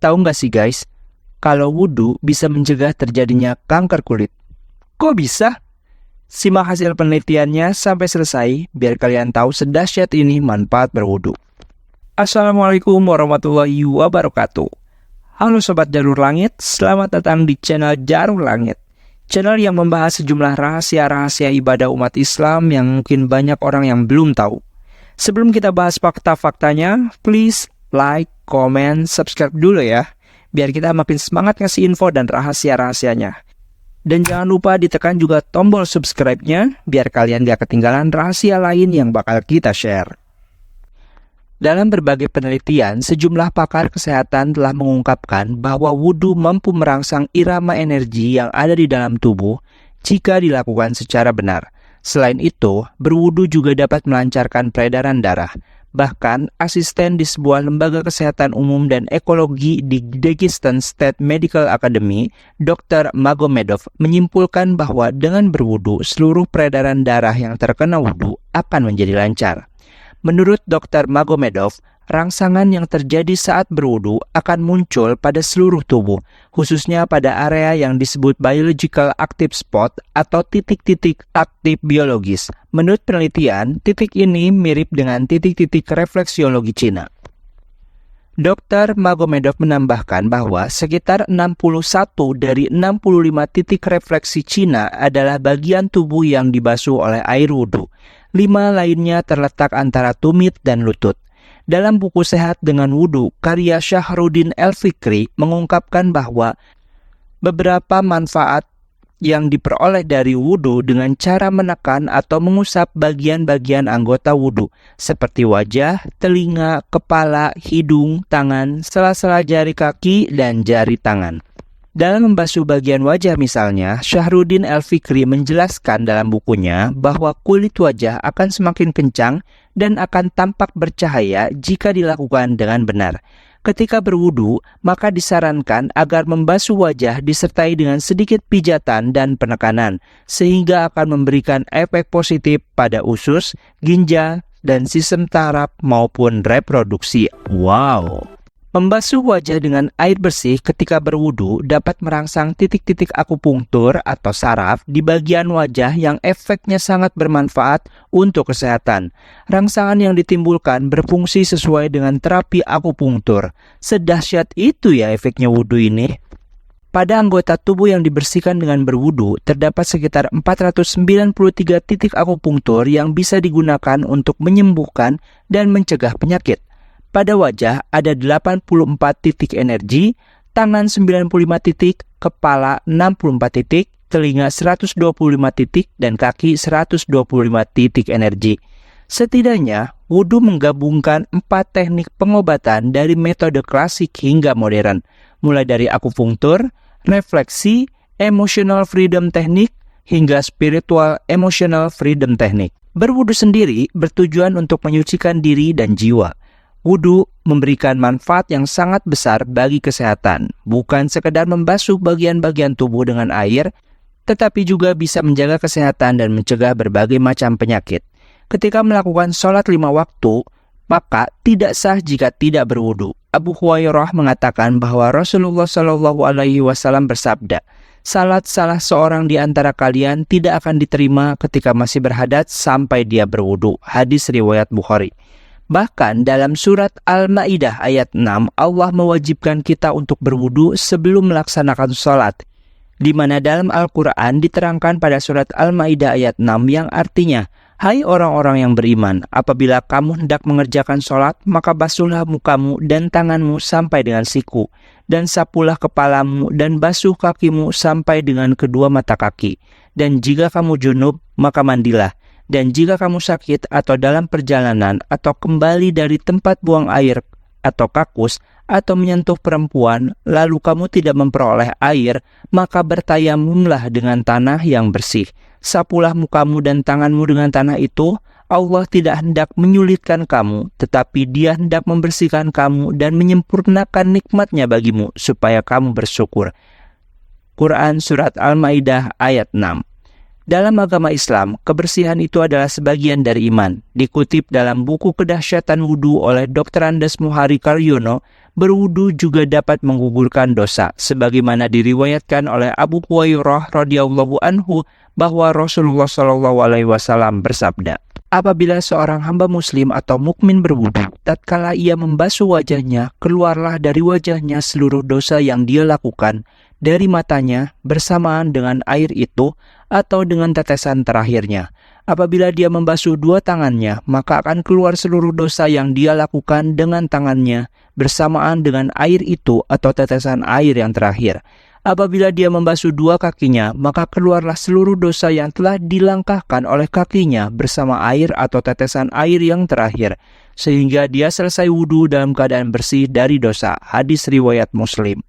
Tahu nggak sih guys, kalau wudhu bisa mencegah terjadinya kanker kulit. Kok bisa? Simak hasil penelitiannya sampai selesai biar kalian tahu sedahsyat ini manfaat berwudhu. Assalamualaikum warahmatullahi wabarakatuh. Halo Sobat Jalur Langit, selamat datang di channel Jalur Langit. Channel yang membahas sejumlah rahasia-rahasia ibadah umat Islam yang mungkin banyak orang yang belum tahu. Sebelum kita bahas fakta-faktanya, please like, comment, subscribe dulu ya, biar kita makin semangat ngasih info dan rahasia-rahasianya. Dan jangan lupa ditekan juga tombol subscribe-nya, biar kalian gak ketinggalan rahasia lain yang bakal kita share. Dalam berbagai penelitian, sejumlah pakar kesehatan telah mengungkapkan bahwa wudhu mampu merangsang irama energi yang ada di dalam tubuh jika dilakukan secara benar. Selain itu, berwudhu juga dapat melancarkan peredaran darah. Bahkan, asisten di sebuah lembaga kesehatan umum dan ekologi di Dagestan State Medical Academy, Dr. Magomedov menyimpulkan bahwa dengan berwudhu, seluruh peredaran darah yang terkena wudhu akan menjadi lancar. Menurut Dr. Magomedov, rangsangan yang terjadi saat berwudhu akan muncul pada seluruh tubuh, khususnya pada area yang disebut biological active spot atau titik-titik aktif biologis. Menurut penelitian, titik ini mirip dengan titik-titik refleksiologi Cina. Dr. Magomedov menambahkan bahwa sekitar 61 dari 65 titik refleksi Cina adalah bagian tubuh yang dibasuh oleh air wudhu. 5 lainnya terletak antara tumit dan lutut. Dalam buku Sehat dengan Wudhu, karya Syahrudin El-Fikri mengungkapkan bahwa beberapa manfaat yang diperoleh dari wudhu dengan cara menekan atau mengusap bagian-bagian anggota wudhu, seperti wajah, telinga, kepala, hidung, tangan, sela-sela jari kaki, dan jari tangan. Dalam membasuh bagian wajah misalnya, Syahrudin El-Fikri menjelaskan dalam bukunya bahwa kulit wajah akan semakin kencang dan akan tampak bercahaya jika dilakukan dengan benar. Ketika berwudu, maka disarankan agar membasuh wajah disertai dengan sedikit pijatan dan penekanan, sehingga akan memberikan efek positif pada usus, ginjal, dan sistem saraf maupun reproduksi. Wow! Membasuh wajah dengan air bersih ketika berwudu dapat merangsang titik-titik akupunktur atau saraf di bagian wajah yang efeknya sangat bermanfaat untuk kesehatan. Rangsangan yang ditimbulkan berfungsi sesuai dengan terapi akupunktur. Sedahsyat itu ya efeknya wudu ini. Pada anggota tubuh yang dibersihkan dengan berwudu, terdapat sekitar 493 titik akupunktur yang bisa digunakan untuk menyembuhkan dan mencegah penyakit. Pada wajah ada 84 titik energi, tangan 95 titik, kepala 64 titik, telinga 125 titik, dan kaki 125 titik energi. Setidaknya, wudhu menggabungkan 4 teknik pengobatan dari metode klasik hingga modern, mulai dari akupunktur, refleksi, emotional freedom teknik, hingga spiritual emotional freedom teknik. Berwudhu sendiri bertujuan untuk menyucikan diri dan jiwa. Wudhu memberikan manfaat yang sangat besar bagi kesehatan, bukan sekedar membasuh bagian-bagian tubuh dengan air, tetapi juga bisa menjaga kesehatan dan mencegah berbagai macam penyakit. Ketika melakukan sholat 5 waktu, maka tidak sah jika tidak berwudhu. Abu Hurairah mengatakan bahwa Rasulullah SAW bersabda, salat salah seorang di antara kalian tidak akan diterima ketika masih berhadas sampai dia berwudhu. Hadis riwayat Bukhari. Bahkan dalam surat Al-Ma'idah ayat 6, Allah mewajibkan kita untuk berwudu sebelum melaksanakan sholat. Di mana dalam Al-Quran diterangkan pada surat Al-Ma'idah ayat 6 yang artinya, hai orang-orang yang beriman, apabila kamu hendak mengerjakan sholat, maka basuhlah mukamu dan tanganmu sampai dengan siku, dan sapulah kepalamu dan basuh kakimu sampai dengan kedua mata kaki. Dan jika kamu junub, maka mandilah. Dan jika kamu sakit atau dalam perjalanan atau kembali dari tempat buang air atau kakus atau menyentuh perempuan, lalu kamu tidak memperoleh air, maka bertayamumlah dengan tanah yang bersih. Sapulah mukamu dan tanganmu dengan tanah itu. Allah tidak hendak menyulitkan kamu, tetapi Dia hendak membersihkan kamu dan menyempurnakan nikmat-Nya bagimu, supaya kamu bersyukur. Quran Surat Al-Ma'idah ayat 6. Dalam agama Islam, kebersihan itu adalah sebagian dari iman. Dikutip dalam buku Kedahsyatan Wudu oleh Dr. Andes Muhari Karyono, berwudu juga dapat menggugurkan dosa, sebagaimana diriwayatkan oleh Abu Hurairah radhiyallahu anhu bahwa Rasulullah SAW bersabda, apabila seorang hamba muslim atau mukmin berwudu, tatkala ia membasuh wajahnya, keluarlah dari wajahnya seluruh dosa yang dia lakukan dari matanya bersamaan dengan air itu atau dengan tetesan terakhirnya. Apabila dia membasuh dua tangannya, maka akan keluar seluruh dosa yang dia lakukan dengan tangannya bersamaan dengan air itu atau tetesan air yang terakhir. Apabila dia membasuh dua kakinya, maka keluarlah seluruh dosa yang telah dilangkahkan oleh kakinya bersama air atau tetesan air yang terakhir, sehingga dia selesai wudu dalam keadaan bersih dari dosa. Hadis riwayat Muslim.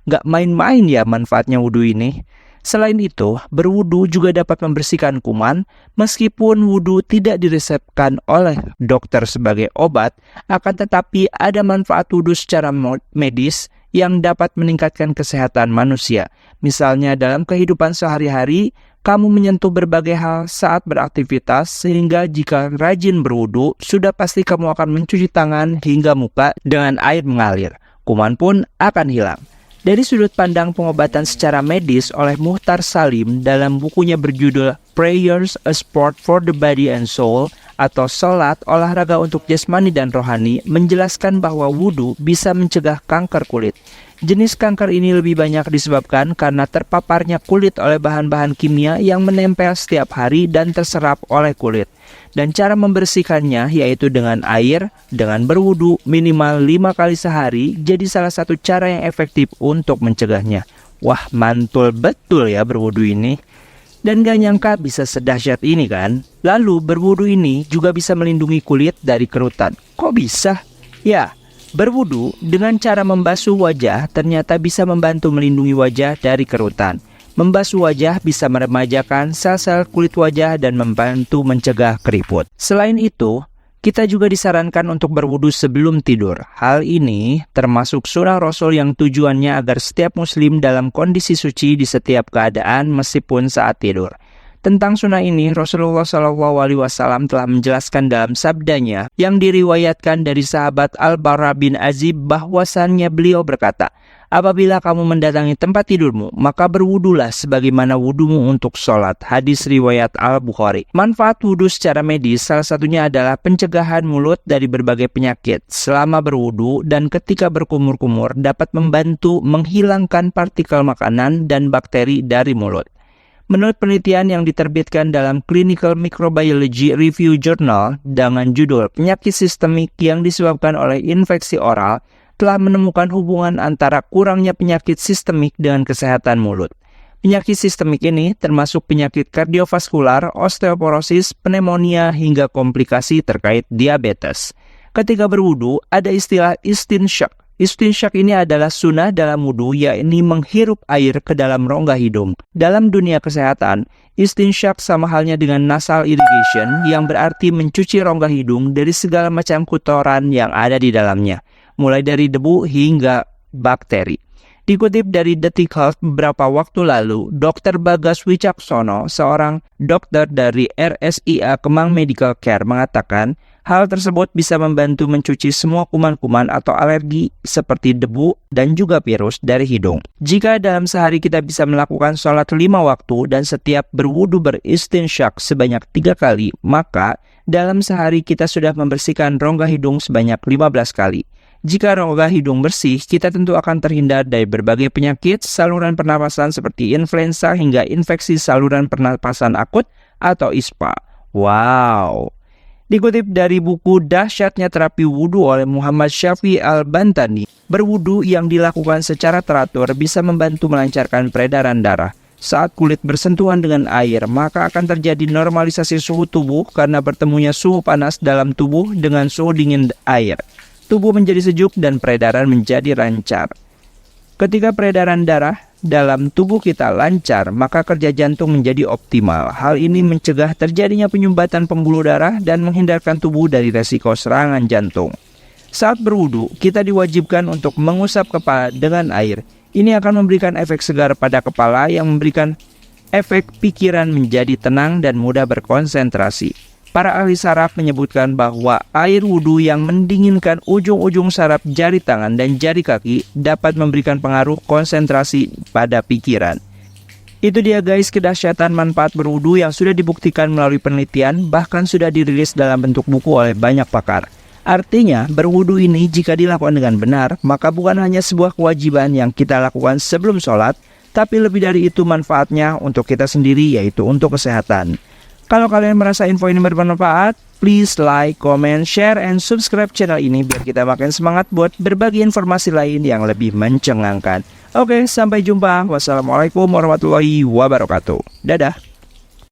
Gak main-main ya manfaatnya wudu ini. Selain itu, berwudu juga dapat membersihkan kuman. Meskipun wudu tidak diresepkan oleh dokter sebagai obat, akan tetapi ada manfaat wudu secara medis yang dapat meningkatkan kesehatan manusia. Misalnya dalam kehidupan sehari-hari, kamu menyentuh berbagai hal saat beraktivitas, sehingga jika rajin berwudu, sudah pasti kamu akan mencuci tangan hingga muka dengan air mengalir. Kuman pun akan hilang. Dari sudut pandang pengobatan secara medis oleh Muhtar Salim dalam bukunya berjudul Prayers, a Sport for the Body and Soul atau Salat, olahraga untuk jasmani dan rohani, menjelaskan bahwa wudu bisa mencegah kanker kulit. Jenis kanker ini lebih banyak disebabkan karena terpaparnya kulit oleh bahan-bahan kimia yang menempel setiap hari dan terserap oleh kulit. Dan cara membersihkannya yaitu dengan air, dengan berwudu minimal 5 kali sehari, jadi salah satu cara yang efektif untuk mencegahnya. Wah, mantul betul ya berwudu ini. Dan gak nyangka bisa sedahsyat ini kan? Lalu berwudu ini juga bisa melindungi kulit dari kerutan. Kok bisa? Ya, berwudu dengan cara membasuh wajah ternyata bisa membantu melindungi wajah dari kerutan. Membasuh wajah bisa meremajakan sel-sel kulit wajah dan membantu mencegah keriput. Selain itu, kita juga disarankan untuk berwudu sebelum tidur. Hal ini termasuk sunnah Rasul yang tujuannya agar setiap muslim dalam kondisi suci di setiap keadaan meskipun saat tidur. Tentang sunnah ini, Rasulullah SAW telah menjelaskan dalam sabdanya yang diriwayatkan dari sahabat Al-Bara bin Azib bahwasannya beliau berkata, apabila kamu mendatangi tempat tidurmu, maka berwudulah sebagaimana wudumu untuk sholat. Hadis riwayat Al-Bukhari. Manfaat wudu secara medis salah satunya adalah pencegahan mulut dari berbagai penyakit. Selama berwudu dan ketika berkumur-kumur dapat membantu menghilangkan partikel makanan dan bakteri dari mulut. Menurut penelitian yang diterbitkan dalam Clinical Microbiology Review Journal dengan judul Penyakit Sistemik yang disebabkan oleh infeksi oral, telah menemukan hubungan antara kurangnya penyakit sistemik dengan kesehatan mulut. Penyakit sistemik ini termasuk penyakit kardiovaskular, osteoporosis, pneumonia, hingga komplikasi terkait diabetes. Ketika berwudu, ada istilah istinsyak. Istinsyak ini adalah sunnah dalam wudu, yakni menghirup air ke dalam rongga hidung. Dalam dunia kesehatan, istinsyak sama halnya dengan nasal irrigation yang berarti mencuci rongga hidung dari segala macam kotoran yang ada di dalamnya, mulai dari debu hingga bakteri. Dikutip dari Detik Health beberapa waktu lalu, Dr. Bagas Wicaksono, seorang dokter dari RSIA Kemang Medical Care, mengatakan hal tersebut bisa membantu mencuci semua kuman-kuman atau alergi seperti debu dan juga virus dari hidung. Jika dalam sehari kita bisa melakukan sholat 5 waktu dan setiap berwudu beristinsyak sebanyak 3 kali, maka dalam sehari kita sudah membersihkan rongga hidung sebanyak 15 kali. Jika rongga hidung bersih, kita tentu akan terhindar dari berbagai penyakit saluran pernapasan seperti influenza hingga infeksi saluran pernapasan akut atau ISPA. Wow! Dikutip dari buku Dahsyatnya Terapi Wudu oleh Muhammad Syafi Al-Bantani, berwudu yang dilakukan secara teratur bisa membantu melancarkan peredaran darah. Saat kulit bersentuhan dengan air, maka akan terjadi normalisasi suhu tubuh karena bertemunya suhu panas dalam tubuh dengan suhu dingin air. Tubuh menjadi sejuk dan peredaran menjadi lancar. Ketika peredaran darah dalam tubuh kita lancar, maka kerja jantung menjadi optimal. Hal ini mencegah terjadinya penyumbatan pembuluh darah dan menghindarkan tubuh dari resiko serangan jantung. Saat berwudu, kita diwajibkan untuk mengusap kepala dengan air. Ini akan memberikan efek segar pada kepala yang memberikan efek pikiran menjadi tenang dan mudah berkonsentrasi. Para ahli saraf menyebutkan bahwa air wudhu yang mendinginkan ujung-ujung saraf jari tangan dan jari kaki dapat memberikan pengaruh konsentrasi pada pikiran. Itu dia guys kedahsyatan manfaat berwudu yang sudah dibuktikan melalui penelitian, bahkan sudah dirilis dalam bentuk buku oleh banyak pakar. Artinya, berwudu ini jika dilakukan dengan benar, maka bukan hanya sebuah kewajiban yang kita lakukan sebelum sholat, tapi lebih dari itu manfaatnya untuk kita sendiri, yaitu untuk kesehatan. Kalau kalian merasa info ini bermanfaat, please like, comment, share, and subscribe channel ini biar kita makin semangat buat berbagi informasi lain yang lebih mencengangkan. Oke, sampai jumpa. Wassalamualaikum warahmatullahi wabarakatuh. Dadah.